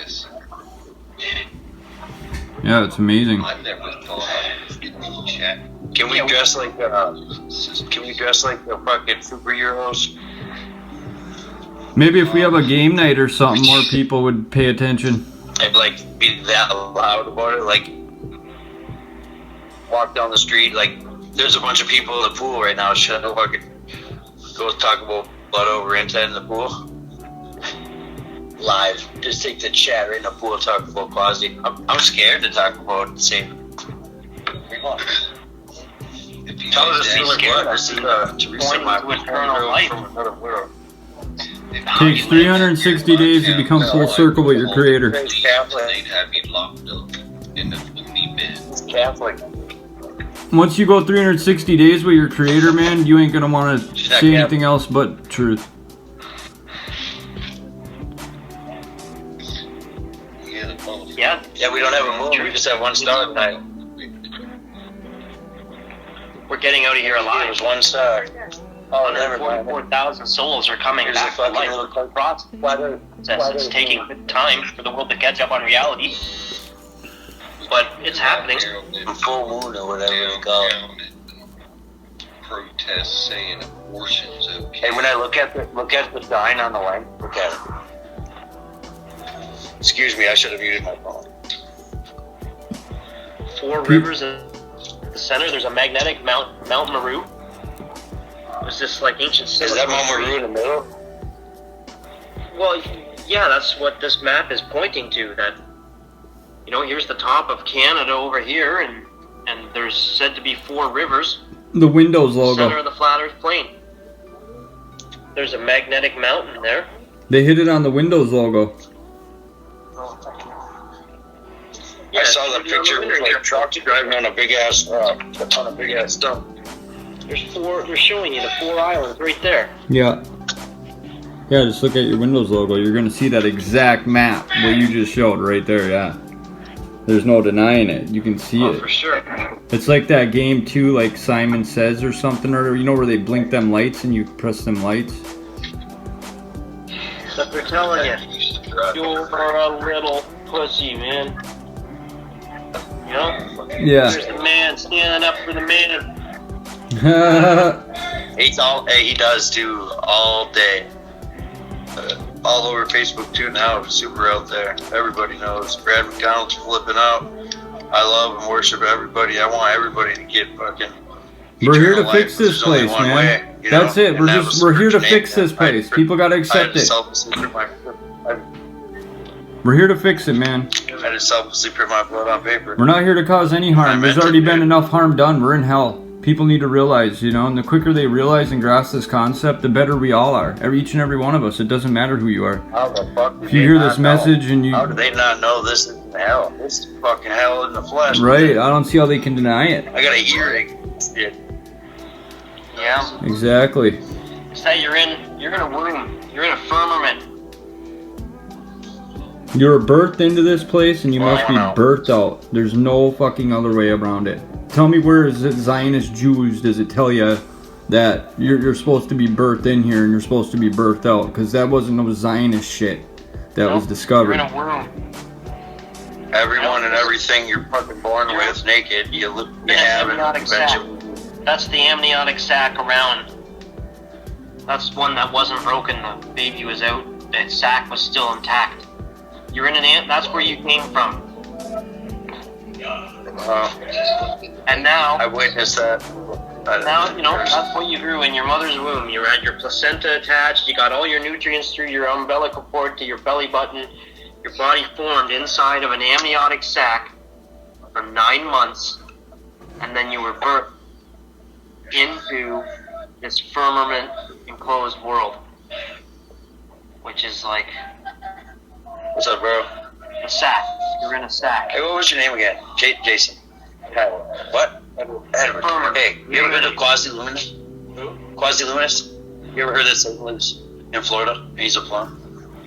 this. Yeah, it's amazing. I've never thought of getting in chat. Can we dress like the fucking superheroes? Maybe if we have a game night or something, more people would pay attention. And like be that loud about it, like walk down the street, like there's a bunch of people in the pool right now. Should I fucking go talk about blood over intent in the pool? Live, just take the chat right in the pool, talk about quasi. I'm scared to talk about the same. Tell us to see what I see to reset my eternal life from another world. Takes 360 days to become full circle with your creator. Catholic. They'd have you locked up in the loony bin. Catholic. Once you go 360 days with your creator, man, you ain't gonna want to say anything else but truth. Yeah, we don't have a moon. We just have one star tonight. We're getting out of here alive. There's one star. Oh, never mind. 44,000 souls are coming back to life. It's taking time for the world to catch up on reality, but it's happening. Full moon or whatever it's called. Protests saying abortion's okay. Hey, when I look at the sign on the line, look at it. Excuse me, I should have muted my phone. 4 rivers in the center. There's a magnetic Mount Meru. There's this like ancient. Is that Mount Meru in the middle? Well, yeah, that's what this map is pointing to. That, you know, here's the top of Canada over here, and there's said to be 4 rivers. The Windows logo. Center of the flat Earth plane. There's a magnetic mountain there. They hit it on the Windows logo. I saw the picture with like trucks driving on a big ass stump. There's 4. They're showing you the 4 islands right there. Yeah. Yeah, just look at your Windows logo. You're gonna see that exact map what you just showed right there. Yeah. There's no denying it. You can see it. For sure. It's like that game too, like Simon Says or something, or you know where they blink them lights and you press them lights. But they're telling you, you're a little pussy, man. You know? Yeah. There's the man standing up for the man. He does too all day. All over Facebook too now. Super out there. Everybody knows. Brad McDonald's flipping out. I love and worship everybody. I want everybody to get fucking. We're here to fix this place, man. That's it. We're here to fix this place. People gotta accept it. We're here to fix it, man. I just selflessly put my blood on paper. We're not here to cause any harm. There's already been enough harm done. We're in hell. People need to realize, you know, and the quicker they realize and grasp this concept, the better we all are. Each and every one of us. It doesn't matter who you are. How the fuck if you hear this message and you... How do they not know this is hell? This is fucking hell in the flesh. Right. I don't see how they can deny it. I got an earache. Shit. Yeah. Exactly. It's that you're in a womb. You're in a firmament. You were birthed into this place and you must be birthed out. There's no fucking other way around it. Tell me where is it Zionist Jews does it tell you that you're supposed to be birthed in here and you're supposed to be birthed out? Because that wasn't no Zionist shit that was discovered. You're in a womb. Everyone and everything you're fucking born with naked, you have it eventually. That's the amniotic sac around. That's one that wasn't broken. The baby was out. The sac was still intact. You're in an that's where you came from. And now I witnessed that. Now, you know, that's what you grew in your mother's womb. You had your placenta attached. You got all your nutrients through your umbilical cord to your belly button. Your body formed inside of an amniotic sac for 9 months. And then you were birthed into this firmament enclosed world. Which is like... What's up, bro? A sack. You're in a sack. Hey, what was your name again? Jason. What? Edward. Hey, you ever heard of Quasi-Luminous? Who? Quasi-Luminous? You ever heard that St. Louis in Florida? And he's a plum.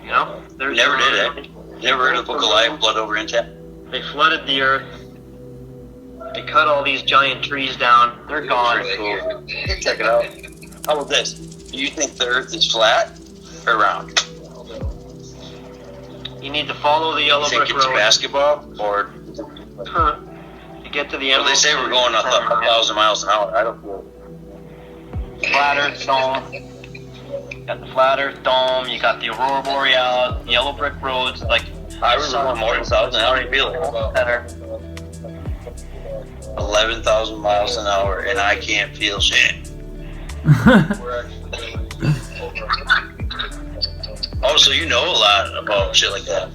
You know? You never did, eh? You never heard of the Book of Life, Blood Over Intent? They flooded the earth. They cut all these giant trees down. They're gone. Cool. Check it out. How about this? Do you think the earth is flat or round? You need to follow the yellow You think brick it's road. basketball or? To get to the end. Well, they say we're going 1,000 miles an hour. I don't feel it. Flat Earth Dome. You got the Flat Earth Dome. You got the Aurora Borealis, yellow brick roads. Like I was going more than 1,000. How do you feel it? Center. 11,000 miles an hour, and I can't feel shit. Oh, so you know a lot about shit like that.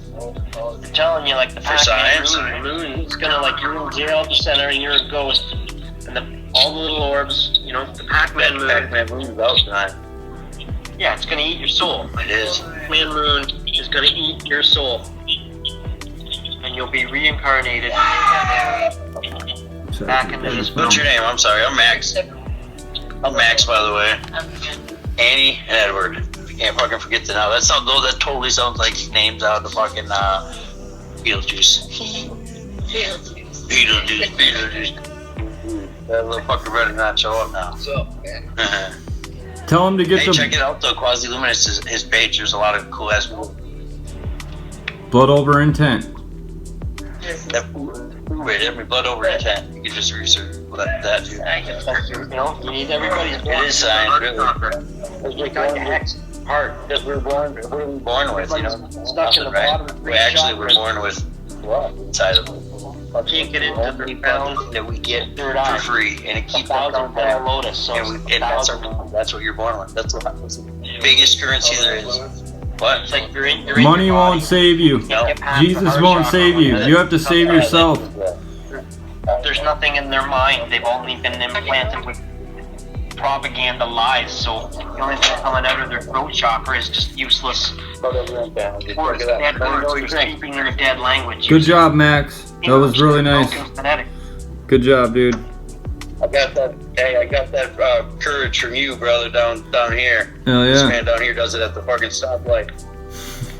I'm telling you, like the For Pac-Man science? moon, it's gonna like you're in jail at the center and you're a ghost, and all the little orbs, you know, the Pac-Man moon. Pac-Man moon's out tonight. Yeah, it's gonna eat your soul. It is. Pac-Man moon is gonna eat your soul, and you'll be reincarnated back into this What's your name? I'm sorry. I'm Max. I'm Max, by the way. Annie and Edward. I can't fucking forget the now. That totally sounds like names out of the fucking Beetlejuice. Beetlejuice. That little fucker better not show up now. What's up, man? Tell him to get Hey, the check it out though. Quasi Luminous, his page. There's a lot of cool ass people. blood over intent. Wait, every blood over intent. You can just research that too. You know, you need everybody's It is science, really. You got your hex heart. Because we're born with, you know, Stuck in the right? bottom of We three actually chakras. were born with love inside of us. Can't get into the ground that we get third for eye. free, and it keeps 1,000 petal lotus. So and that's what you're born with. That's the biggest currency there is. What? It's like you're in Money your won't body. save you. No. Get past the Jesus heart won't chakra. save you. You have to save yourself. There's nothing in their mind. They've only been implanted with propaganda lies. So the only thing coming out of their throat chakra is just useless words, dead words. You're speaking in a dead language. Good job, Max. That was really nice. Broken phonetic. Good job, dude. I got that. Hey, I got that courage from you, brother, down here. Hell This yeah. man down here does it at the fucking stoplight.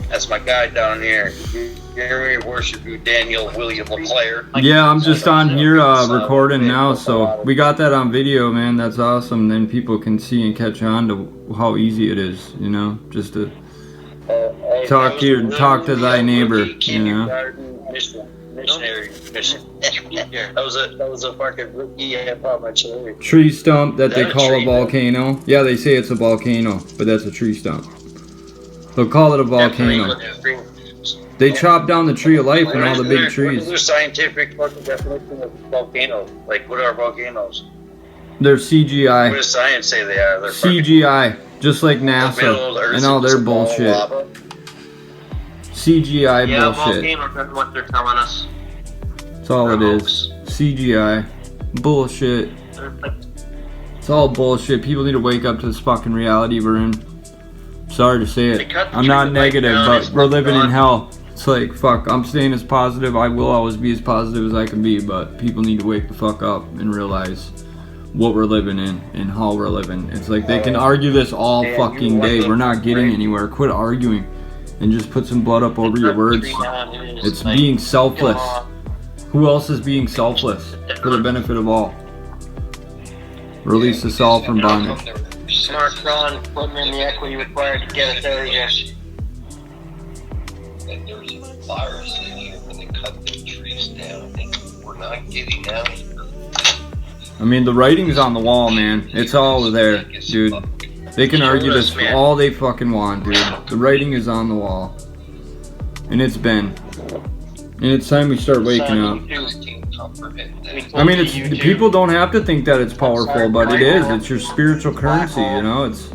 That's my guy down here. You hear me? Worship you, Daniel William LeClaire. Yeah, I'm just on here recording now, so we got that on video, man. That's awesome. Then people can see and catch on to how easy it is, you know, just to talk to thy neighbor, you know. Missionary mission. That was a fucking rookie cherry. Tree stump that Is they that a call a tree? volcano. Yeah, they say it's a volcano, but that's a tree stump. They'll call it a volcano. They chop down the tree of life and all the big What is trees. their scientific fucking definition of volcano? Like, what are volcanoes? They're What CGI. does science say they are? They're fucking CGI, just like middle of the NASA earth and all their is all bullshit. lava. CGI Yeah, bullshit. volcanoes are what they're telling us. That's all it is. CGI. Bullshit. They're like, It's all bullshit. People need to wake up to this fucking reality we're in. Sorry to say it. I'm not negative, but we're living in hell. It's like, fuck, I'm staying as positive. I will always be as positive as I can be, but people need to wake the fuck up and realize what we're living in and how we're living. It's like they can argue this all fucking day. We're not getting anywhere. Quit arguing and just put some blood up over your words. It's like, being selfless. Who else is being selfless for the benefit of all? Release us all from bondage. Smart Braun putting in the equity required to get us out of here. And there's a virus in here when they cut the trees down, and we're not getting out. I mean, the writing's on the wall, man. It's all there, dude. They can argue this all they fucking want, dude. The writing is on the wall. And it's been. And it's time we start waking up. I mean, it's people don't have to think that it's powerful, but it is. It's your spiritual currency, you know? It's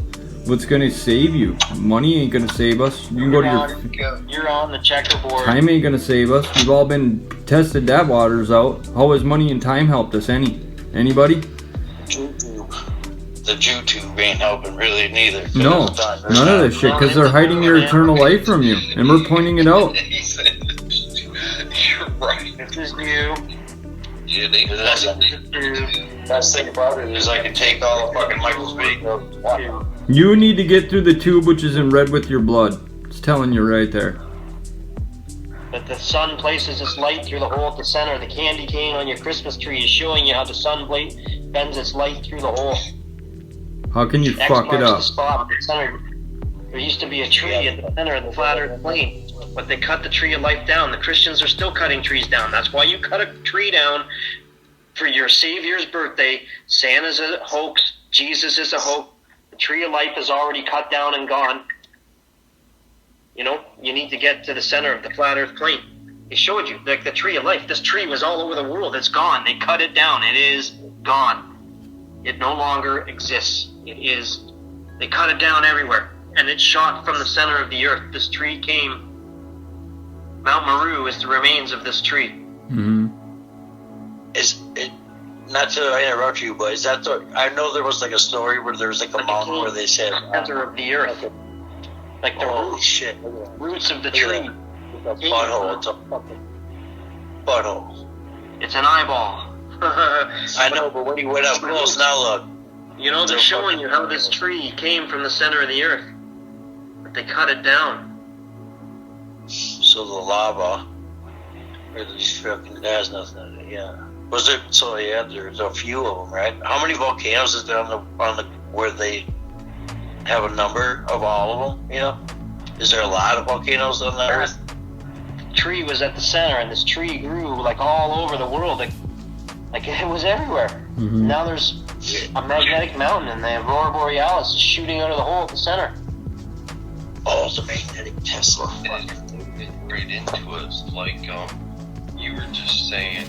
what's gonna save you. Money ain't gonna save us. You can go to your... You're on the checkerboard. Time ain't gonna save us. We've all been tested that water's out. How has money and time helped us? Anybody? The Jew tube ain't helping really neither. No, none of this shit, because they're hiding your eternal life from you, and we're pointing it out. He said, "You're right." This is you. Yeah, they That's You. Best thing about it is I can take all the fucking Michael's video. You need to get through the tube, which is in red with your blood. It's telling you right there. That the sun places its light through the hole at the center. The candy cane on your Christmas tree is showing you how the sun bends its light through the hole. How can you X fuck it marks the up? spot at the center. There used to be a tree at the center of the flat earth plane. But they cut the tree of life down. The Christians are still cutting trees down. That's why you cut a tree down for your Savior's birthday. Santa's a hoax. Jesus is a hoax. The tree of life is already cut down and gone. You know, you need to get to the center of the flat earth plane. They showed you, like the tree of life. This tree was all over the world. It's gone. They cut it down. It is gone. It no longer exists. They cut it down everywhere. And it's shot from the center of the earth. This tree came. Mount Meru is the remains of this tree. Mm-hmm. Is it, not to interrupt you, but is that I know there was like a story where there was like a mountain where they said center of the earth. Like the roots of the tree. Butthole. It's a fucking butthole. It's an eyeball. I know, but when you went up close, now look. You know, they're showing you how this tree came from the center of the earth. But they cut it down. So the lava, or these fucking, there's nothing in it, yeah. Was there, so yeah, there's a few of them, right? How many volcanoes is there on the where they have a number of all of them, you know? Is there a lot of volcanoes on the earth? The tree was at the center, and this tree grew like all over the world, like it was everywhere. Mm-hmm. Now there's a magnetic mountain, and the Aurora Borealis is shooting out of the hole at the center. Oh, it's a magnetic Tesla. And it's moving right into us, like you were just saying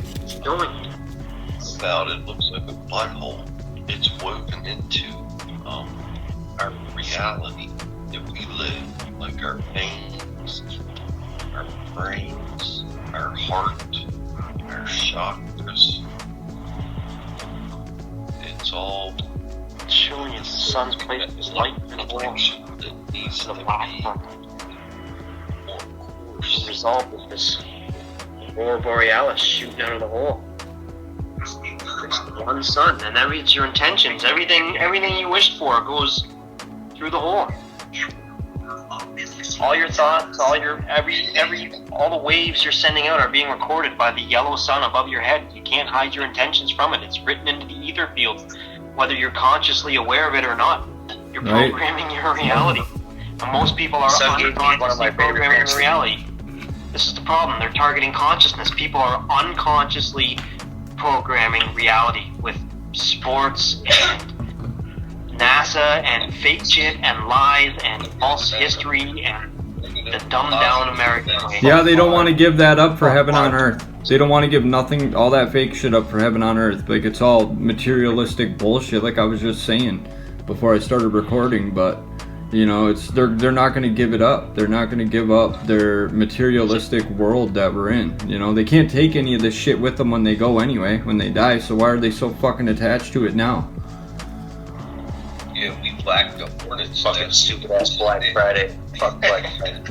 about it looks like a butthole. It's woven into our reality that we live, like our veins, our brains, our heart, our chakras. It's all showing you the sun's place is light and warm. That needs to be more coarse. The result is this Aurora Borealis shooting out of the hole. It's the one sun, and it's your intentions. Everything you wished for goes through the hole. All your thoughts, all the waves you're sending out are being recorded by the yellow sun above your head. You can't hide your intentions from it. It's written into the ether field, whether you're consciously aware of it or not. You're programming your reality. And most people are unconsciously programming their reality. This is the problem. They're targeting consciousness. People are unconsciously programming reality with sports and NASA and fake shit and lies and false history and the dumbed down American way. Yeah, they don't want to give that up for heaven on earth. They don't want to give nothing, all that fake shit up for heaven on earth. Like, it's all materialistic bullshit, like I was just saying before I started recording. But you know, it's they're not going to give it up. They're not going to give up their materialistic world that we're in. You know, they can't take any of this shit with them when they go anyway, when they die. So why are they so fucking attached to it now? Yeah, we blacked the Hornets. Fucking stupid ass Black Friday. Fuck Black Friday.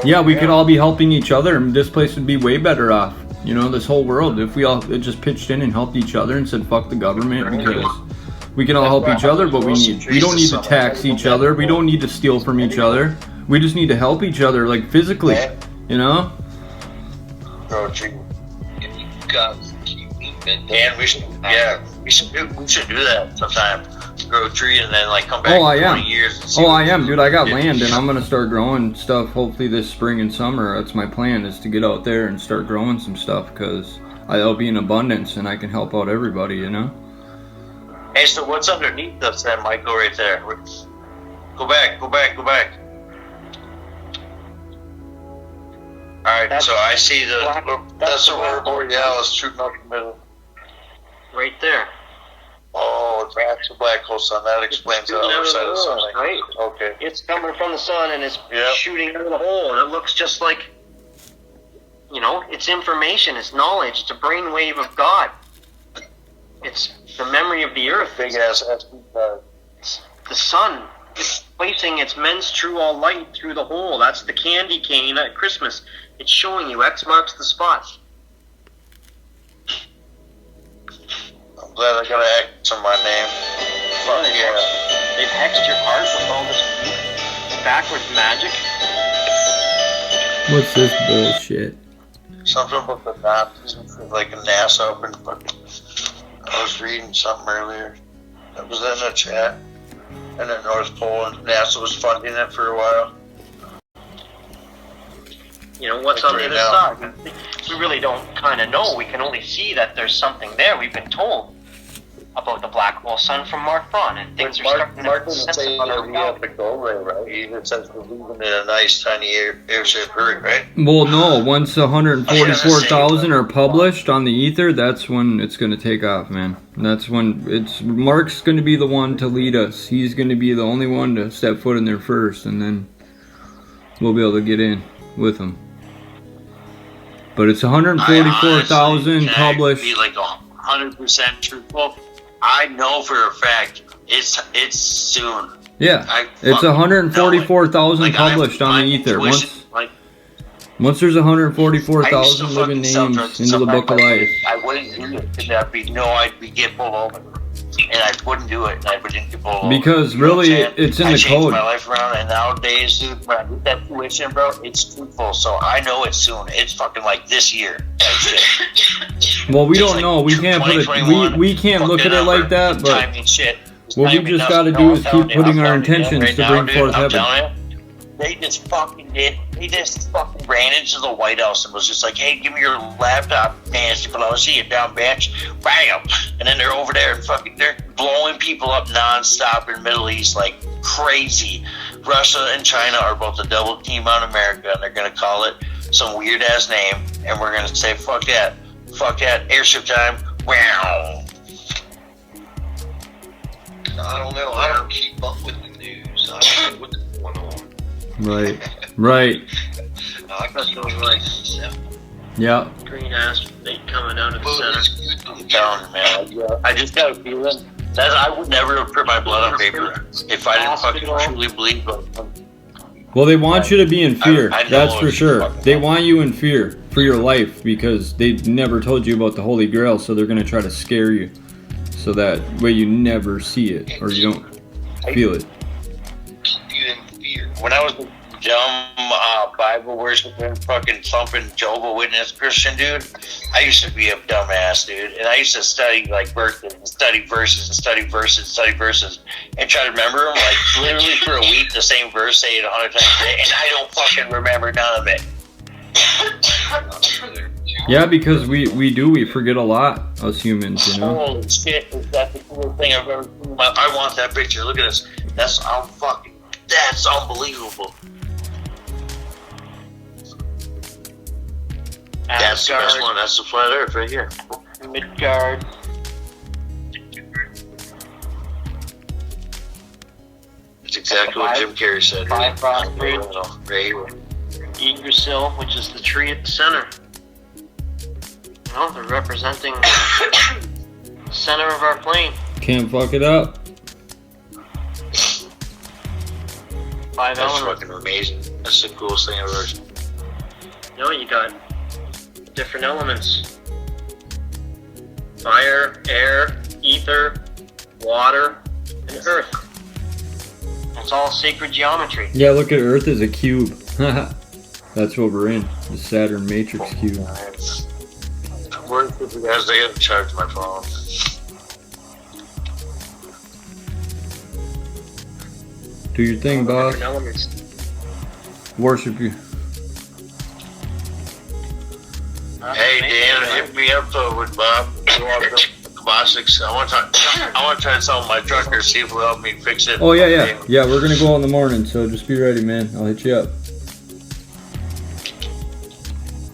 Yeah, we could all be helping each other, and this place would be way better off. You know, this whole world, if we all just pitched in and helped each other and said fuck the government, because we can all help each other, but we don't need to tax each other. We don't need to steal from each other. We just need to help each other, like physically, you know? Grow a tree. You guys keep me mental. And we should do that sometime. Grow a tree and then like come back Oh, I in am. 20 years. And see Oh, what- I am, dude. I got land, and I'm gonna start growing stuff. Hopefully this spring and summer. That's my plan, is to get out there and start growing some stuff, because I'll be in abundance and I can help out everybody, you know. Hey, so what's underneath us then, Michael, right there? Go back. Alright, so I see that's the Aurora Borealis shooting up the middle. Right there. Oh, that's a black hole sun. That explains the other side of something. Right. Okay. It's coming from the sun and it's Yep. shooting out of the hole, and it looks just like, you know, it's information, it's knowledge, it's a brainwave of God. It's the memory of the earth. Big ass The sun is placing its menstrual light through the hole. That's the candy cane at Christmas. It's showing you X marks the spot. I'm glad I got an X on my name. Fuck yeah. They've hexed your heart with all this backwards magic. What's this bullshit? Something about the Nazis, like a NASA up in fucking. I was reading something earlier. That was in the chat. And the North Pole, and NASA was funding it for a while. You know, what's on the other side? We really don't kind of know. We can only see that there's something there. We've been told about the black hole sun from Mark Braun, and things are starting to Mark make doesn't sense say about our you have to go there, right? He even says we're leaving in a nice tiny airship hurry, right? Well, no. Once 144,000 are published on the ether, that's when it's going to take off, man. That's when Mark's going to be the one to lead us. He's going to be the only one to step foot in there first, and then we'll be able to get in with him. But it's 144,000 published. Be like 100% truthful. I know for a fact it's soon. Yeah, it's 144,000 published on the ether. Once there's 144,000 living names into the book of life. I wouldn't do it. I'd be get pulled over. And I wouldn't do it, and I wouldn't get pulled over. Because really, it's in the code. I changed my life around, and nowadays, dude, when I get that tuition, bro, it's truthful. So I know it's soon. It's fucking like this year. Well, we don't know. We can't put it. We can't look at it like that. But what we just got to do is keep putting our intentions to bring forth heaven. They just fucking did. They just fucking ran into the White House and was just like, "Hey, give me your laptop, Nancy Pelosi, and down bench, bam!" And then they're over there and fucking they're blowing people up nonstop in the Middle East like crazy. Russia and China are both a double team on America, and they're gonna call it some weird ass name, and we're gonna say, "Fuck that, airship time." Wow. I don't know. I don't keep up with the news. I don't know what's going on. Right. I keep like Yeah. green ass thing coming out of the center. I'm telling you, man. I just got a feeling that I would never put my blood on paper if I didn't fucking truly believe it. Well, they want you to be in fear. I know That's for it's sure. fucking They want you in fear for your life because they never told you about the Holy Grail, so they're going to try to scare you. So that way you never see it or you don't feel it. you in fear. When I was a dumb Bible worshipping, fucking thumping Jehovah's Witness Christian dude, I used to be a dumbass dude, and I used to study like verses and study verses and study verses and study verses and try to remember them like literally for a week the same verse, say it 100 times a day, and I don't fucking remember none of it. Yeah, because we forget a lot, us humans, you know? Holy shit, that's the coolest thing I've ever seen. I want that picture. Look at this. That's unbelievable. That's the best one. That's the flat earth right here. Midgard. That's exactly what Jim Carrey said. Bifrost fruit. Right here. Yggdrasil, which is the tree at the center. You know, they're representing the center of our plane. Can't fuck it up. That's fucking amazing. That's the coolest thing I've ever seen. You know, you got different elements. Fire, air, ether, water, and earth. It's all sacred geometry. Yeah, look at Earth as a cube. That's what we're in. The Saturn matrix cube. Work with you guys. I gotta charge my phone. Do your thing, boss. Different elements. Worship you. Hey Dan, hit me up with Bob. Classics. I want to try to sell my trucker. See if it'll help me fix it. Oh yeah. We're gonna go out in the morning, so just be ready, man. I'll hit you up.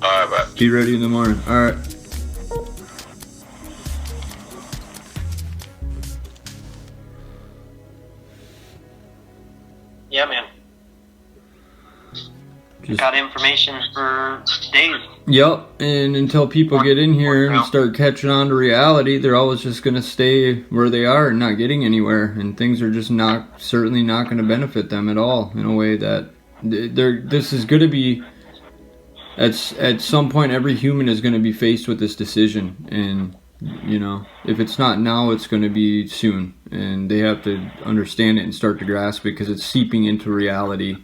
All right, bye. Be ready in the morning. All right. Yeah, man. Got information for days. Yep, and until people get in here and start catching on to reality, they're always just going to stay where they are and not getting anywhere, and things are just certainly not going to benefit them at all in a way that this is going to be, at some point every human is going to be faced with this decision, and you know, if it's not now, it's going to be soon, and they have to understand it and start to grasp it because it's seeping into reality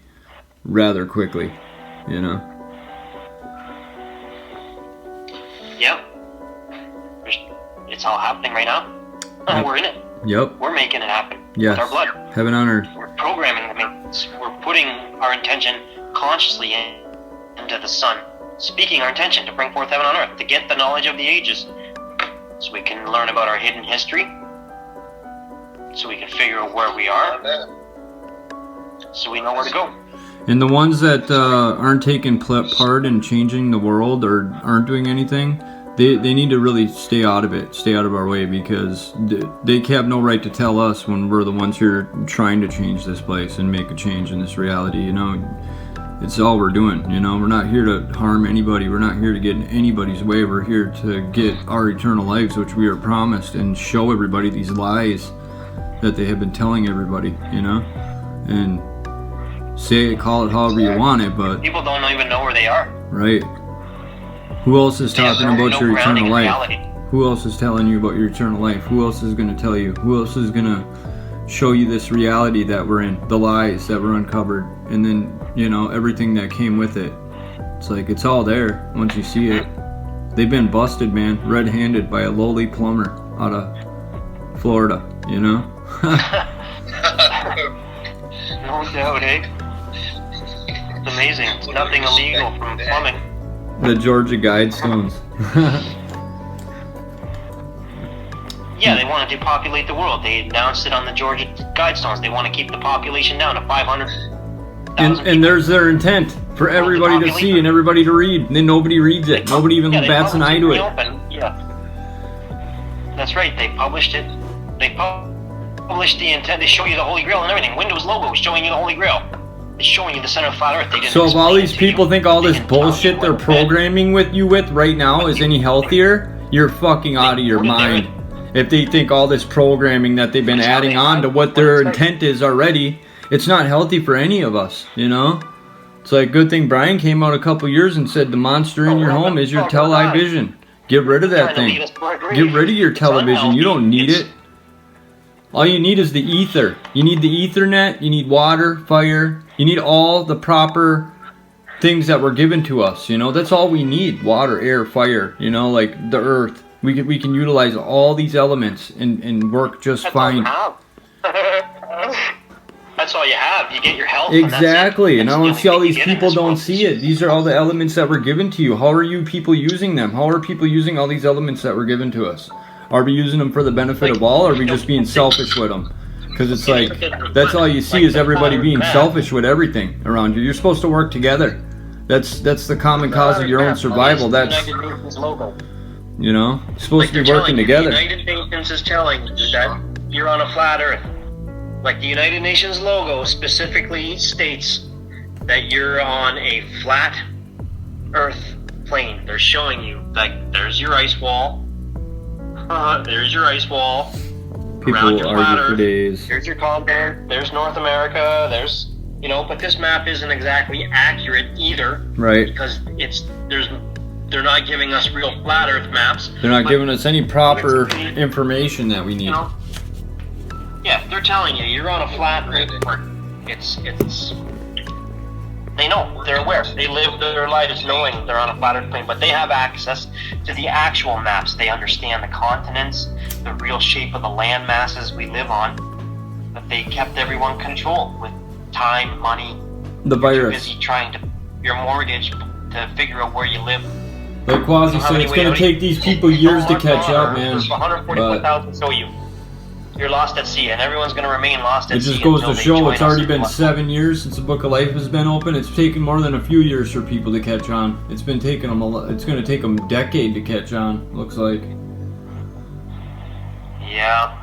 rather quickly, you know. Yep. It's all happening right now. Yep. We're in it. Yep. We're making it happen. Yes. With our blood. Heaven on earth. We're programming the maintenance. We're putting our intention consciously in into the sun, speaking our intention to bring forth heaven on earth, to get the knowledge of the ages, so we can learn about our hidden history, so we can figure out where we are, so we know where to go. And the ones that aren't taking part in changing the world or aren't doing anything, they need to really stay out of it, stay out of our way, because they have no right to tell us when we're the ones who are trying to change this place and make a change in this reality, you know. It's all we're doing, you know. We're not here to harm anybody. We're not here to get in anybody's way. We're here to get our eternal lives, which we are promised, and show everybody these lies that they have been telling everybody, you know. And say it, call it however you want it, but people don't even know where they are. Right. Who else is talking about your eternal life? Reality. Who else is telling you about your eternal life? Who else is going to tell you? Who else is going to show you this reality that we're in? The lies that were uncovered. And then, you know, everything that came with it. It's like, it's all there once you see it. They've been busted, man, red-handed by a lowly plumber out of Florida, you know? No doubt, eh? It's amazing. It's nothing illegal from plumbing. The Georgia Guidestones. Yeah, they want to depopulate the world. They announced it on the Georgia Guidestones. They want to keep the population down to 500,000 and there's their intent for everybody to see and everybody to read. And then nobody reads it. Nobody even bats an eye to it. Yeah. That's right. They published it. They published the intent. They show you the Holy Grail and everything. Windows logo is showing you the Holy Grail. It's showing you the center of flat Earth. They didn't so if all these people think all this didn't bullshit they're programming with you with right now is any healthier, you're fucking out of your mind. If they think all this programming that they've been adding on to what their intent is already, it's not healthy for any of us, you know? It's like, good thing Brian came out a couple years and said the monster in your home is your television. Get rid of that thing. Get rid of your television. You don't need it. All you need is the ether. You need the Ethernet. You need water, fire. You need all the proper things that were given to us, you know? That's all we need. Water, air, fire, you know, like the earth. We can utilize all these elements and work just fine. That's all you have. You get your health. Exactly. And I don't see all these people don't see it. These are all the elements that were given to you. How are you people using them? How are people using all these elements that were given to us? Are we using them for the benefit of all, or are we just being selfish with them? Because it's like, that's all you see is everybody being selfish with everything around you. You're supposed to work together. That's the common cause of your own survival. That's, you know, you're supposed to be working together. The United Nations is telling you that you're on a flat Earth. Like the United Nations logo specifically states that you're on a flat Earth plane. They're showing you, like, there's your ice wall. There's your ice wall. People argue for days. There's your continent. There's North America. There's, you know, but this map isn't exactly accurate either. Right. Because they're not giving us real flat Earth maps. They're not giving us any proper information that we need. You know, yeah, they're telling you you're on a flat Earth. It's. They know. They're aware. They live their lives knowing they're on a flat Earth plane, but they have access to the actual maps. They understand the continents, the real shape of the land masses we live on. But they kept everyone controlled with time, money. The virus. You're busy trying to your mortgage to figure out where you live. Like Quasi said, it's going to take these people years to catch up, man. There's 144,000 show you. You're lost at sea, and everyone's going to remain lost at sea. It just goes to show it's already been 7 years since the Book of Life has been open. It's taken more than a few years for people to catch on. It's been taking them it's going to take them a decade to catch on, looks like. Yeah.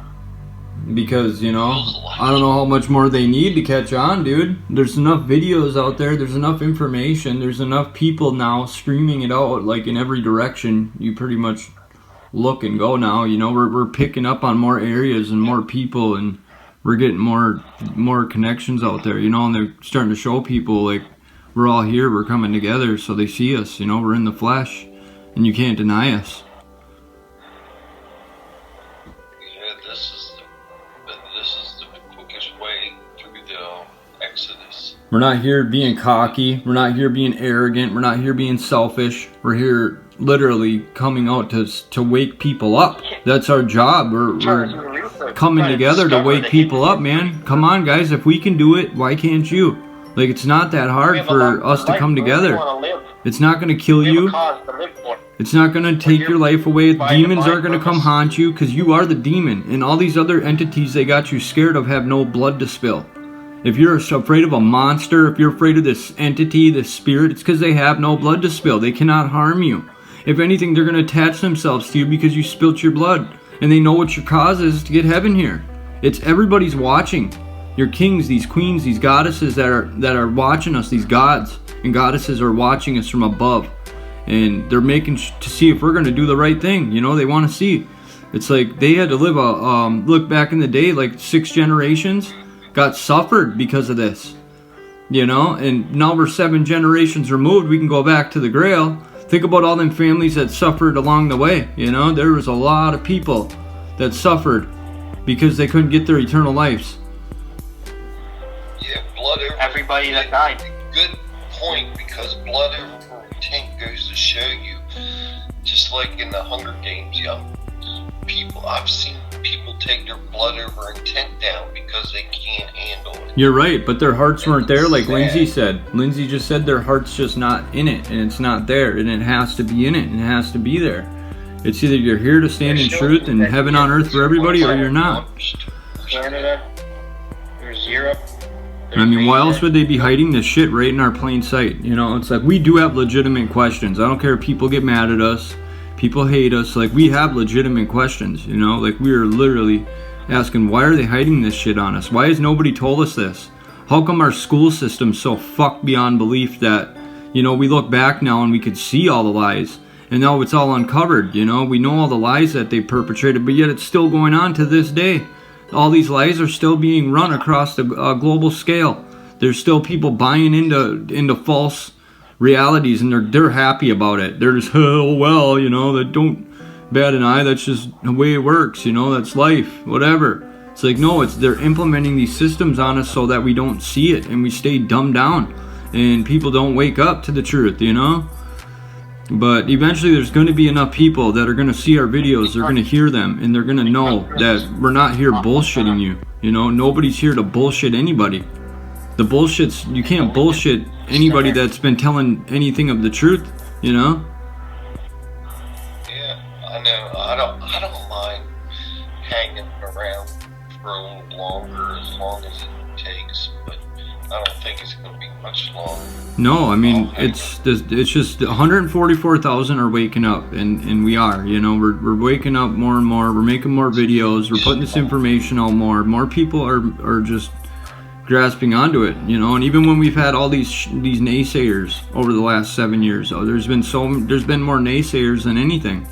Because, you know, I don't know how much more they need to catch on, dude. There's enough videos out there. There's enough information. There's enough people now screaming it out, like, in every direction. You pretty much look and go now. You know, we're picking up on more areas and more people, and we're getting more connections out there, you know, and they're starting to show people, like, we're all here, we're coming together, so they see us, you know, we're in the flesh, and you can't deny us. Yeah, this is the quickest way through the Exodus. We're not here being cocky, we're not here being arrogant, we're not here being selfish, we're here literally coming out to wake people up. That's our job. We're coming together to wake people up, man. Come on, guys, if we can do it, why can't you? Like, it's not that hard for us to come together. It's not going to kill you. It's not going to take your life away. Demons aren't going to come haunt you because you are the demon. And all these other entities they got you scared of have no blood to spill. If you're afraid of a monster, if you're afraid of this entity, this spirit, it's because they have no blood to spill. They cannot harm you. If anything, they're going to attach themselves to you because you spilt your blood. And they know what your cause is to get heaven here. It's everybody's watching. Your kings, these queens, these goddesses that are watching us, these gods and goddesses are watching us from above. And they're making to see if we're going to do the right thing. You know, they want to see. It's like they had to live look back in the day, like 6 generations got suffered because of this. You know, and now we're 7 generations removed. We can go back to the Grail. Think about all them families that suffered along the way. You know, there was a lot of people that suffered because they couldn't get their eternal lives. Yeah, blood over Everybody that died. Good point, because blood over intent goes to show you, just like in the Hunger Games, people, I've seen people take their blood over intent down because they can't handle it. You're right, but their hearts weren't there, like Lindsay said. Lindsay just said their heart's just not in it, and it's not there, and it has to be in it, and it has to be there. It's either you're here to stand in truth and heaven on earth for everybody, or you're not. Canada, there's Europe. I mean, why else would they be hiding this shit right in our plain sight? You know, it's like we do have legitimate questions. I don't care if people get mad at us, people hate us. Like, we have legitimate questions, you know? Like, we are literally asking, why are they hiding this shit on us? Why has nobody told us this? How come our school system's so fucked beyond belief that, you know, we look back now and we could see all the lies, and now it's all uncovered, you know? We know all the lies that they perpetrated, but yet it's still going on to this day. All these lies are still being run across the global scale. There's still people buying into false realities, and they're happy about it. They're just, oh well, you know, that don't bat an eye. That's just the way it works, you know. That's life, whatever. It's like, no, they're implementing these systems on us so that we don't see it and we stay dumbed down, and people don't wake up to the truth, you know. But eventually there's going to be enough people that are going to see our videos, they're going to hear them, and they're going to know that we're not here bullshitting you. You know, nobody's here to bullshit anybody. The bullshit's, you can't bullshit anybody that's been telling anything of the truth, you know? Yeah, I know. I don't mind hanging around for a little longer, as long as it takes, but I don't think it's going to be much longer. No, I mean, it's just 144,000 are waking up, and we are, you know, we're waking up more and more, we're making more videos, we're putting this information out more people are just grasping onto it, you know. And even when we've had all these naysayers over the last 7 years, there's been more naysayers than anything,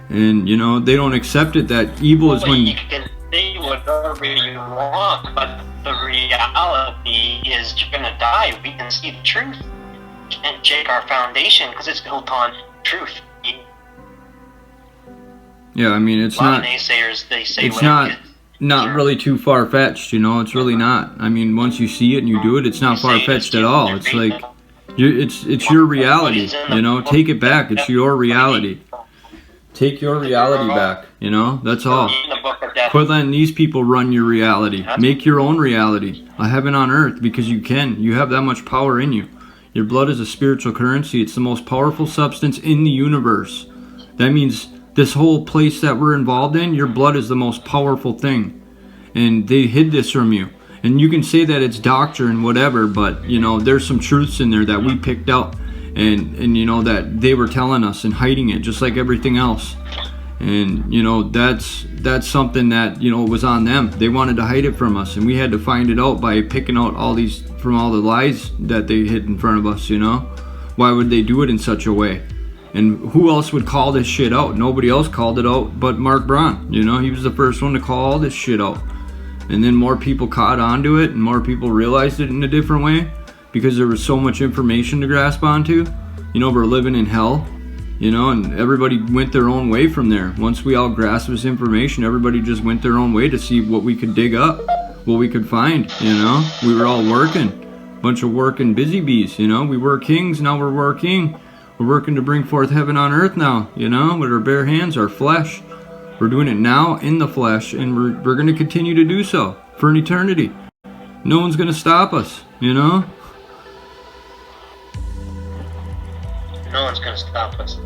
and you know, they don't accept it that evil is when you can say whatever you want, but the reality is you're gonna die. We can see the truth. You can't shake our foundation because it's built on truth. Yeah, I mean, it's a lot not of naysayers, they say it's not really too far-fetched, you know. It's really not. I mean, once you see it and you do it, it's not far-fetched at all. It's like it's your reality, you know. Take it back. It's your reality. Take your reality back, you know. That's all. Quit letting these people run your reality. Make your own reality, a heaven on earth, because you can. You have that much power in you. Your blood is a spiritual currency. It's the most powerful substance in the universe. That means this whole place that we're involved in, your blood is the most powerful thing. And they hid this from you. And you can say that it's doctrine, whatever, but, you know, there's some truths in there that we picked up. And you know, that they were telling us and hiding it, just like everything else. And you know, that's something that, you know, was on them. They wanted to hide it from us, and we had to find it out by picking out all the lies that they hid in front of us, you know. Why would they do it in such a way? And who else would call this shit out? Nobody else called it out but Mark Braun. You know, he was the first one to call all this shit out. And then more people caught onto it, and more people realized it in a different way, because there was so much information to grasp onto. You know, we're living in hell, you know, and everybody went their own way from there. Once we all grasped this information, everybody just went their own way to see what we could dig up, what we could find, you know. We were all working, bunch of working busy bees, you know. We were kings, now we're working. We're working to bring forth heaven on earth now, you know, with our bare hands, our flesh. We're doing it now in the flesh, and we're going to continue to do so for an eternity. No one's going to stop us, you know. one's going to stop us.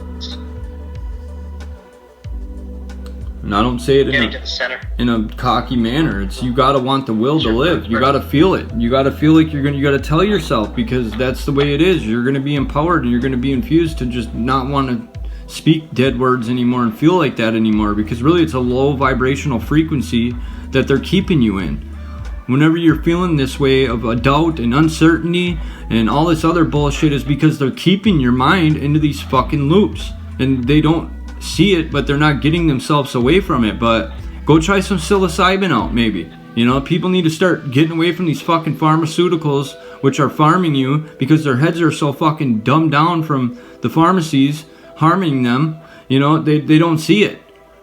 And I don't say it Getting to the center. in a cocky manner. It's you gotta want the will to live. You gotta feel it. You gotta feel like you gotta tell yourself, because that's the way it is. You're gonna be empowered and you're gonna be infused to just not want to speak dead words anymore and feel like that anymore, because really it's a low vibrational frequency that they're keeping you in. Whenever you're feeling this way of a doubt and uncertainty and all this other bullshit, is because they're keeping your mind into these fucking loops, and they don't see it, but they're not getting themselves away from it. But go try some psilocybin out, maybe. You know, people need to start getting away from these fucking pharmaceuticals, which are farming you, because their heads are so fucking dumbed down from the pharmacies harming them. You know, they don't see it.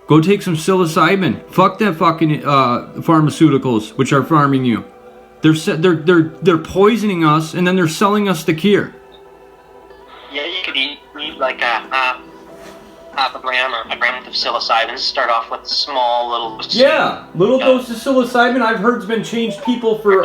Go take some psilocybin. Fuck that fucking pharmaceuticals, which are farming you. They're poisoning us, and then they're selling us the cure. Yeah, you could eat like half a gram or a gram of psilocybin. Start off with small little doses. Yeah, little dose of psilocybin. I've heard it's been changed people for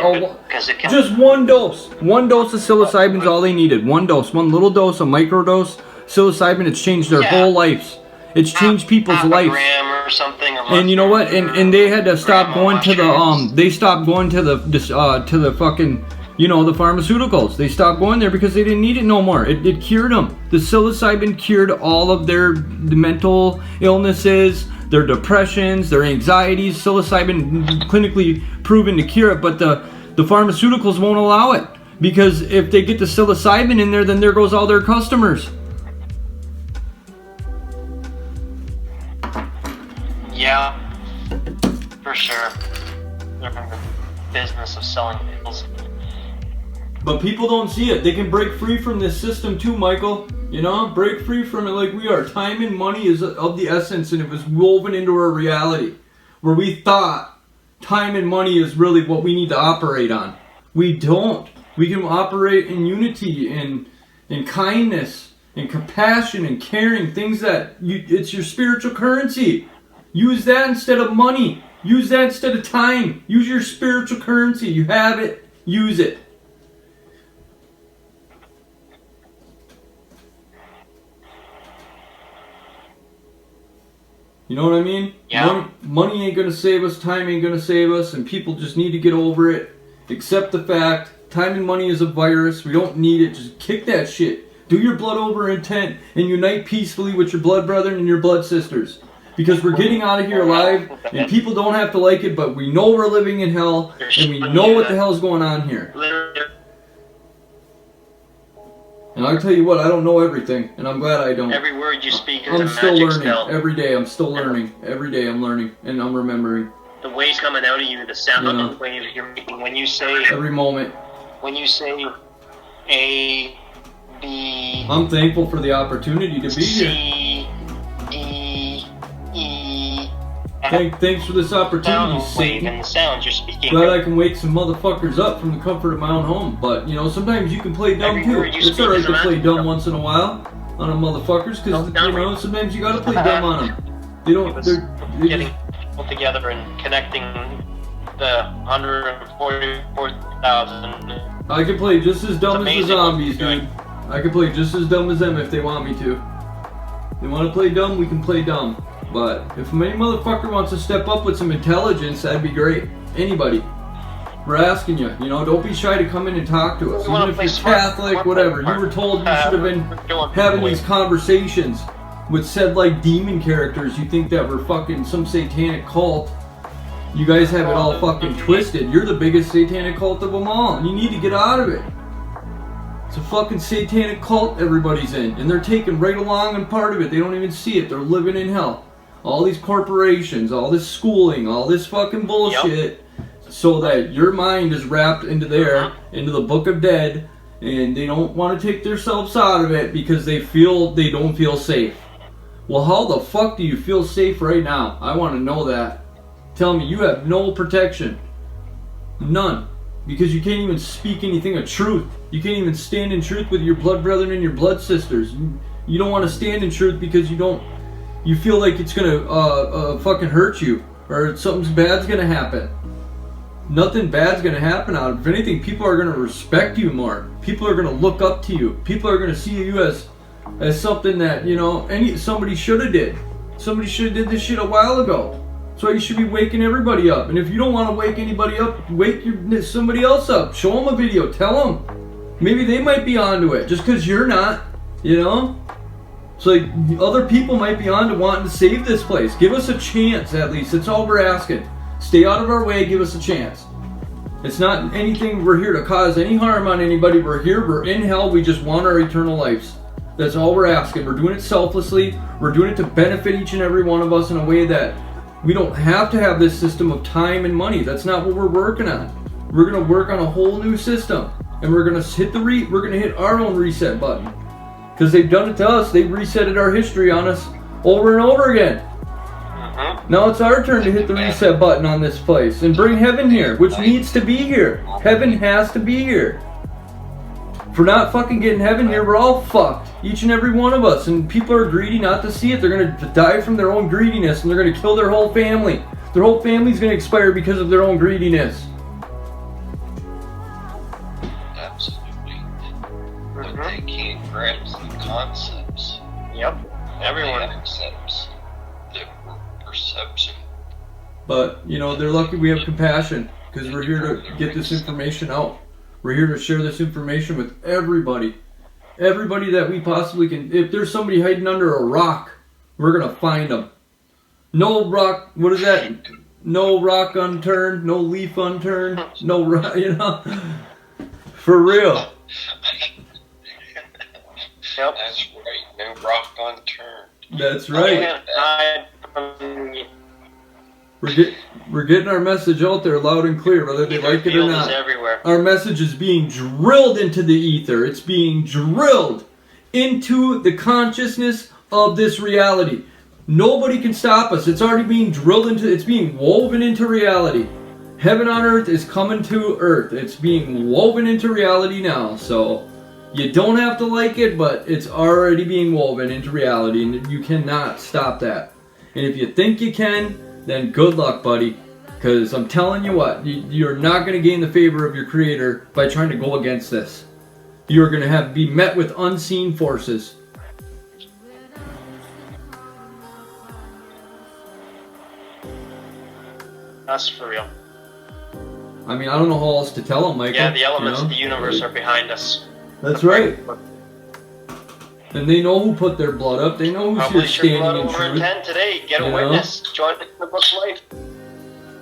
just one dose. One dose of psilocybin is all they needed. One dose, one little dose, a microdose psilocybin. It's changed their whole lives. It's changed people's lives. Gram or something. And you know what? And they had to stop going to the They stopped going to the fucking, you know, the pharmaceuticals. They stopped going there because they didn't need it no more. It cured them. The psilocybin cured all of their mental illnesses, their depressions, their anxieties. Psilocybin clinically proven to cure it, but the pharmaceuticals won't allow it, because if they get the psilocybin in there, then there goes all their customers. Yeah, for sure. They're in the business of selling pills. But people don't see it. They can break free from this system too, Michael. You know, break free from it like we are. Time and money is of the essence, and it was woven into our reality, where we thought time and money is really what we need to operate on. We don't. We can operate in unity and kindness and compassion and caring, things that it's your spiritual currency. Use that instead of money. Use that instead of time. Use your spiritual currency. You have it. Use it. You know what I mean? Yeah. Money ain't gonna save us, time ain't gonna save us, and people just need to get over it. Accept the fact, time and money is a virus. We don't need it. Just kick that shit. Do your blood over intent and unite peacefully with your blood brethren and your blood sisters. Because we're getting out of here alive, and people don't have to like it, but we know we're living in hell, and we know what the hell's going on here. And I'll tell you what, I don't know everything, and I'm glad I don't. Every word you speak is I'm a still magic learning. spell. Every day I'm still learning. Every day I'm learning, and I'm remembering. The waves coming out of you, the sound waves you're making when you say... Every moment. When you say A, B... I'm thankful for the opportunity to be here. C, D, E... Thanks for this opportunity, Satan. And the sounds you're speaking. Glad I can wake some motherfuckers up from the comfort of my own home. But, you know, sometimes you can play dumb too. It's alright to play dumb once in a while on them motherfuckers, because, you know, sometimes you gotta play dumb on them. They don't... They're getting people together and connecting the 144,000. I can play just as dumb as the zombies, dude. I can play just as dumb as them if they want me to. They want to play dumb, we can play dumb. But if any motherfucker wants to step up with some intelligence, that'd be great. Anybody. We're asking you, you know, don't be shy to come in and talk to us. Even if you're Catholic, whatever. You were told you should have been having these conversations with said like demon characters. You think that we're fucking some satanic cult. You guys have it all fucking twisted. You're the biggest satanic cult of them all. And you need to get out of it. It's a fucking satanic cult everybody's in. And they're taking right along and part of it. They don't even see it. They're living in hell. All these corporations, all this schooling, all this fucking bullshit, so that your mind is wrapped into into the book of dead, and they don't want to take themselves out of it because they don't feel safe. Well, how the fuck do you feel safe right now? I want to know that. Tell me, you have no protection. None. Because you can't even speak anything of truth. You can't even stand in truth with your blood brethren and your blood sisters. You don't want to stand in truth because you feel like it's gonna fucking hurt you, or something bad's gonna happen. Nothing bad's gonna happen out of it. If anything, people are gonna respect you more. People are gonna look up to you. People are gonna see you as as something that, you know, somebody should have did. Somebody should have did this shit a while ago. That's why you should be waking everybody up. And if you don't want to wake anybody up, wake somebody else up. Show them a video. Tell them. Maybe they might be onto it just because you're not, you know? So like, other people might be on to wanting to save this place. Give us a chance, at least. That's all we're asking. Stay out of our way. Give us a chance. It's not anything. We're here to cause any harm on anybody. We're here. We're in hell. We just want our eternal lives. That's all we're asking. We're doing it selflessly. We're doing it to benefit each and every one of us in a way that we don't have to have this system of time and money. That's not what we're working on. We're going to work on a whole new system. And we're going to hit we're going to hit our own reset button. Because they've done it to us. They've resetted our history on us over and over again. Now it's our turn to hit the reset button on this place and bring heaven here, which needs to be here. Heaven has to be here. If we're not fucking getting heaven here, we're all fucked. Each and every one of us. And people are greedy not to see it. They're going to die from their own greediness and they're going to kill their whole family. Their whole family's going to expire because of their own greediness. Absolutely. But they can't grasp the concepts. Yep. Everyone accepts the perception. But, you know, they're lucky we have compassion because we're here to get this information out. We're here to share this information with everybody. Everybody that we possibly can. If there's somebody hiding under a rock, we're going to find them. No rock, what is that? No rock unturned, no leaf unturned, no rock, you know? For real. Yep. That's right. No rock unturned. That's right. We're getting our message out there loud and clear, whether they like it or not. Everywhere. Our message is being drilled into the ether. It's being drilled into the consciousness of this reality. Nobody can stop us. It's already being drilled into, it's being woven into reality. Heaven on earth is coming to earth. It's being woven into reality now. So you don't have to like it, but it's already being woven into reality, and you cannot stop that. And if you think you can, then good luck, buddy. Because I'm telling you what, you're not going to gain the favor of your creator by trying to go against this. You're going to be met with unseen forces. That's for real. I mean, I don't know how else to tell them, Michael. Yeah, the elements of the universe are behind us. That's right. And they know who put their blood up. They know who's here standing in truth. Intent today. Get a witness. Join the book of life.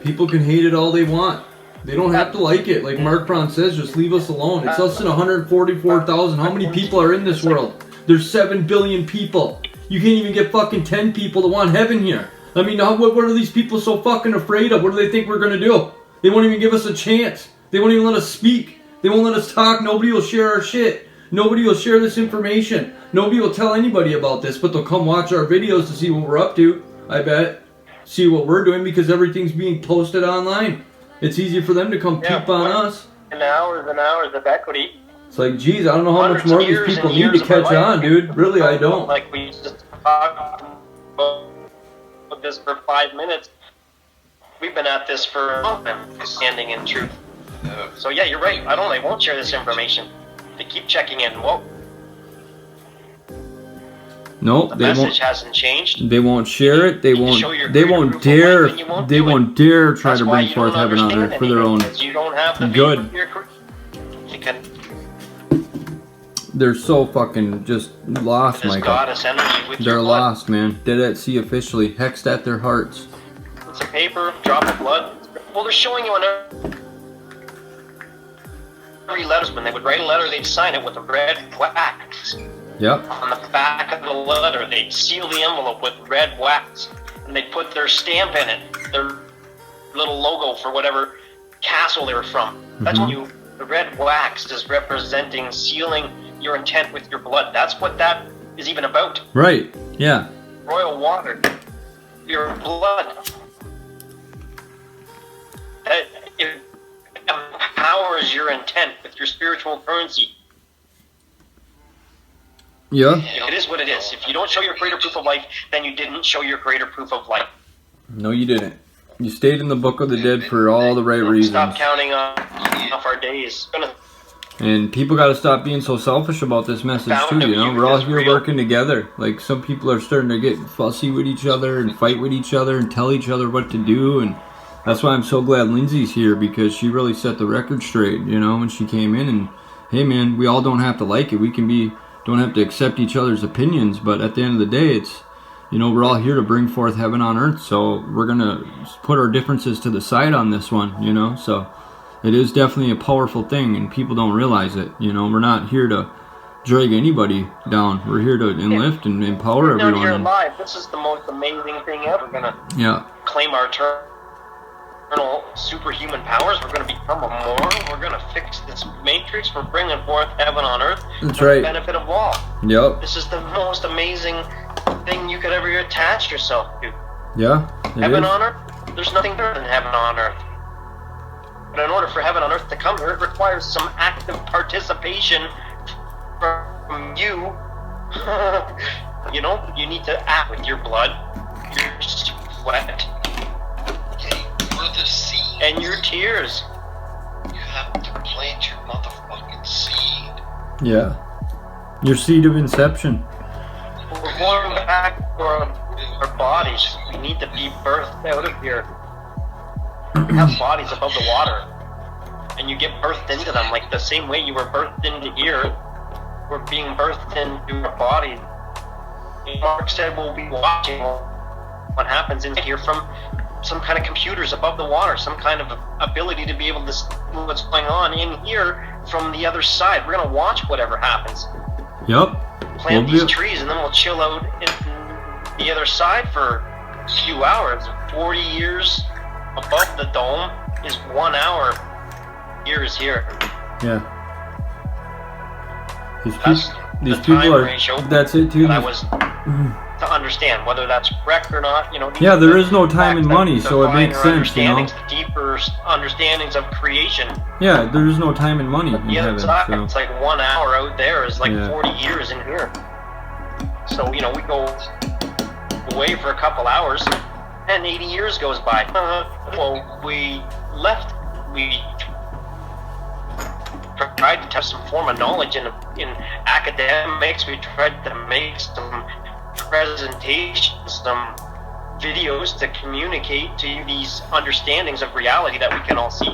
People can hate it all they want. They don't have to like it. Like Mark Braun says, just leave us alone. It's less than 144,000. How many people are in this world? There's 7 billion people. You can't even get fucking 10 people to want heaven here. I mean, what are these people so fucking afraid of? What do they think we're going to do? They won't even give us a chance. They won't even let us speak. They won't let us talk. Nobody will share our shit. Nobody will share this information. Nobody will tell anybody about this, but they'll come watch our videos to see what we're up to, I bet. See what we're doing because everything's being posted online. It's easy for them to come peep on us. And hours of equity. It's like, geez, I don't know how much more these people need to catch on, dude. Really, I don't. Like we just talked about this for 5 minutes. We've been at this for a long time, standing in truth. So yeah, you're right. I won't share this information. They keep checking in. Whoa. No, the they won't. message hasn't changed. They won't share it. They won't. They won't dare. They won't dare try to bring forth heaven on earth for their own good. They're so fucking just lost, Michael. They're lost, man. Dead at sea officially, hexed at their hearts. It's a paper, drop of blood. Well, they're showing you on every letter. When they would write a letter, they'd sign it with a red wax. Yep. On the back of the letter, they'd seal the envelope with red wax, and they'd put their stamp in it, their little logo for whatever castle they were from. That's what the red wax is representing, sealing your intent with your blood. That's what that is even about. Right. Yeah. Royal water, your blood. It empowers your intent with your spiritual currency. Yeah. It is what it is. If you don't show your creator proof of life, then you didn't show your creator proof of life. No, you didn't. You stayed in the Book of the Dead for all the right reasons. Stop counting off our days. And people got to stop being so selfish about this message too, you know? We're all here working together. Like, some people are starting to get fussy with each other and fight with each other and tell each other what to do. And that's why I'm so glad Lindsay's here, because she really set the record straight, you know, when she came in. And, hey, man, we all don't have to like it. We can don't have to accept each other's opinions. But at the end of the day, it's, you know, we're all here to bring forth heaven on earth. So we're going to put our differences to the side on this one, you know? So it is definitely a powerful thing, and people don't realize it. You know, we're not here to drag anybody down. We're here to enlift and empower everyone. Down here alive. This is the most amazing thing ever. We're gonna claim our eternal superhuman powers. We're gonna become immortal. We're gonna fix this matrix. We're bringing forth heaven on earth. That's for right. the benefit of all. Yep. This is the most amazing thing you could ever attach yourself to. Yeah. Heaven on earth. There's nothing better than heaven on earth. But in order for heaven on earth to come here, it requires some active participation from you. You know, you need to act with your blood, your sweat, You're the seed. and your tears. You have to plant your motherfucking seed. Yeah. Your seed of inception. We're going back to our bodies. We need to be birthed out of here. We have bodies above the water, and you get birthed into them like the same way you were birthed into here. We're being birthed into our body. Mark said we'll be watching what happens in here from some kind of computers above the water, some kind of ability to be able to see what's going on in here from the other side. We're gonna watch whatever happens. Yep. Plant these trees, and then we'll chill out in the other side for a few hours. 40 years above the dome is 1 hour. Here is here. Yeah. That's These the people time are. ratio That's it too. that I was to understand whether that's correct or not. You know. Yeah, there is no time and money, so it the makes finer sense, you know. understandings, the deeper understandings of creation. Yeah, there is no time and money in The other heaven. side, So. it's like 1 hour out there is like Yeah. 40 years in here. So, you know, we go away for a couple hours, and 80 years goes by. Well, we left. We tried to test some form of knowledge in academics. We tried to make some presentations, some videos to communicate to you these understandings of reality that we can all see.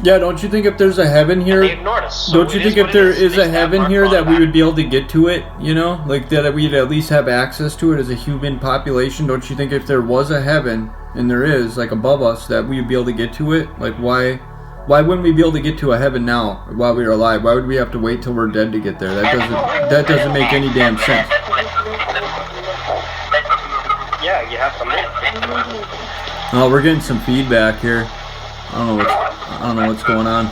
Yeah, don't you think if there's a heaven here, They ignored us. So don't you it think is if what there it is a They heaven snapped here our that clock we would back. be able to get to it, you know? Like that we'd at least have access to it as a human population? Don't you think if there was a heaven, and there is, like above us, that we would be able to get to it? Like why wouldn't we be able to get to a heaven now while we are alive? Why would we have to wait till we're dead to get there? That doesn't make any damn sense. Yeah, you have to live. Oh, we're getting some feedback here. I don't know what's going on.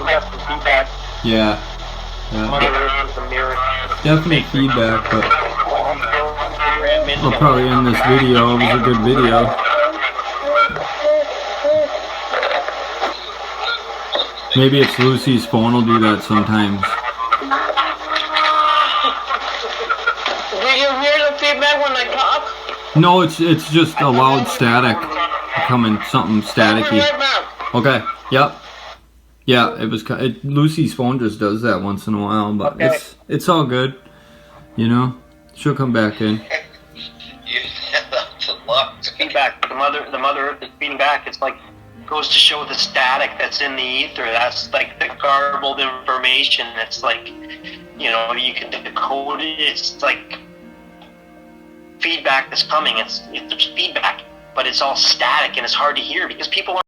We have some feedback. Yeah. Mother Earth is a mirror. Definitely feedback, but we'll probably end this video. It was a good video. Maybe it's Lucy's phone will do that sometimes. Do you hear the feedback when I talk? No, it's just a loud static coming, something staticky. Right back. Okay. Yep. Yeah, Lucy's phone just does that once in a while, but Okay. it's all good. You know, she'll come back in. That's a lot. It's feedback. The mother Earth is feeding back. It's like goes to show the static that's in the ether. That's like the garbled information. It's like, you know, you can decode it. It's like feedback that's coming. It's feedback, but it's all static and it's hard to hear because people aren't